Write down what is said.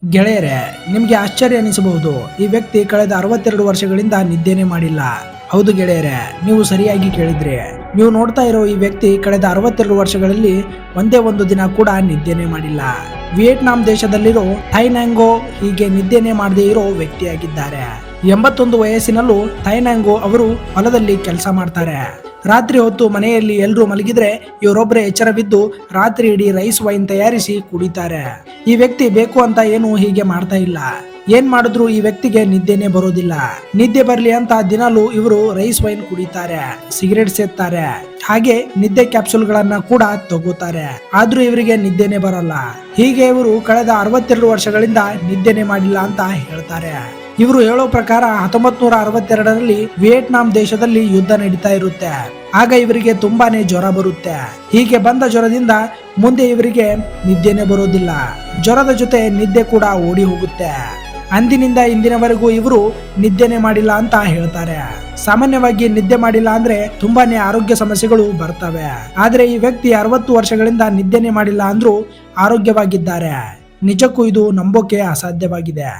ಗೆಳೆಯರೇ, ನಿಮಗೆ ಆಶ್ಚರ್ಯ ಅನಿಸಬಹುದು. ಈ ವ್ಯಕ್ತಿ ಕಳೆದ 62 ವರ್ಷಗಳಿಂದ ನಿದ್ದೆನೇ ಮಾಡಿಲ್ಲ. ಹೌದು ಗೆಳೆಯರೇ, ನೀವು ಸರಿಯಾಗಿ ಕೇಳಿದ್ರಿ. ನೀವು ನೋಡ್ತಾ ಇರೋ ಈ ವ್ಯಕ್ತಿ ಕಳೆದ 62 ವರ್ಷಗಳಲ್ಲಿ ಒಂದೇ ಒಂದು ದಿನ ಕೂಡ ನಿದ್ದೆನೇ ಮಾಡಿಲ್ಲ. ವಿಯೆಟ್ನಾಂ ದೇಶದಲ್ಲಿರೋ ಥೈ ನ್ಯಾಂಗೋ ಹೀಗೆ ನಿದ್ದೆನೇ ಮಾಡದೇ ಇರೋ ವ್ಯಕ್ತಿಯಾಗಿದ್ದಾರೆ. 81 ವಯಸ್ಸಿನಲ್ಲೂ ಥೈ ನ್ಯಾಂಗೋ ಅವರು ಹೊಲದಲ್ಲಿ ಕೆಲಸ ಮಾಡ್ತಾರೆ. ರಾತ್ರಿ ಹೊತ್ತು ಮನೆಯಲ್ಲಿ ಎಲ್ಲರೂ ಮಲಗಿದ್ರೆ ಇವರೊಬ್ಬರೇ ಎಚ್ಚರವಿದ್ದು ರಾತ್ರಿ ಇಡೀ ರೈಸ್ ವೈನ್ ತಯಾರಿಸಿ ಕುಡಿತಾರೆ. ಈ ವ್ಯಕ್ತಿ ಬೇಕು ಅಂತ ಏನು ಹೀಗೆ ಮಾಡ್ತಾ ಇಲ್ಲ. ಏನ್ ಮಾಡಿದ್ರು ಈ ವ್ಯಕ್ತಿಗೆ ನಿದ್ದೆನೆ ಬರೋದಿಲ್ಲ. ನಿದ್ದೆ ಬರ್ಲಿ ಅಂತ ದಿನಾಲೂ ಇವರು ರೈಸ್ ವೈನ್ ಕುಡಿತಾರೆ, ಸಿಗರೇಟ್ ಸೇದ್ತಾರೆ, ಹಾಗೆ ನಿದ್ದೆ ಕ್ಯಾಪ್ಸೂಲ್ ಗಳನ್ನ ಕೂಡ ತಗೋತಾರೆ. ಆದ್ರೂ ಇವರಿಗೆ ನಿದ್ದೆನೆ ಬರಲ್ಲ. ಹೀಗೆ ಇವರು ಕಳೆದ 62 ವರ್ಷಗಳಿಂದ ನಿದ್ದೆನೆ ಮಾಡಿಲ್ಲ ಅಂತ ಹೇಳ್ತಾರೆ. ಇವರು ಹೇಳೋ ಪ್ರಕಾರ 1962ರಲ್ಲಿ ವಿಯೆಟ್ನಾಂ ದೇಶದಲ್ಲಿ ಯುದ್ಧ ನಡೀತಾ ಇರುತ್ತೆ. ಆಗ ಇವರಿಗೆ ತುಂಬಾನೇ ಜ್ವರ ಬರುತ್ತೆ. ಹೀಗೆ ಬಂದ ಜ್ವರದಿಂದ ಮುಂದೆ ಇವರಿಗೆ ನಿದ್ದೆನೆ ಬರೋದಿಲ್ಲ. ಜ್ವರದ ಜೊತೆ ನಿದ್ದೆ ಕೂಡ ಓಡಿ ಹೋಗುತ್ತೆ. ಅಂದಿನಿಂದ ಇಂದಿನವರೆಗೂ ಇವರು ನಿದ್ದೆನೆ ಮಾಡಿಲ್ಲ ಅಂತ ಹೇಳ್ತಾರೆ. ಸಾಮಾನ್ಯವಾಗಿ ನಿದ್ದೆ ಮಾಡಿಲ್ಲ ಅಂದ್ರೆ ತುಂಬಾನೇ ಆರೋಗ್ಯ ಸಮಸ್ಯೆಗಳು ಬರ್ತವೆ. ಆದ್ರೆ ಈ ವ್ಯಕ್ತಿ 60 ವರ್ಷಗಳಿಂದ ನಿದ್ದೆನೆ ಮಾಡಿಲ್ಲ ಅಂದ್ರೂ ಆರೋಗ್ಯವಾಗಿದ್ದಾರೆ. ನಿಜಕ್ಕೂ ಇದು ನಂಬೋಕೆ ಅಸಾಧ್ಯವಾಗಿದೆ.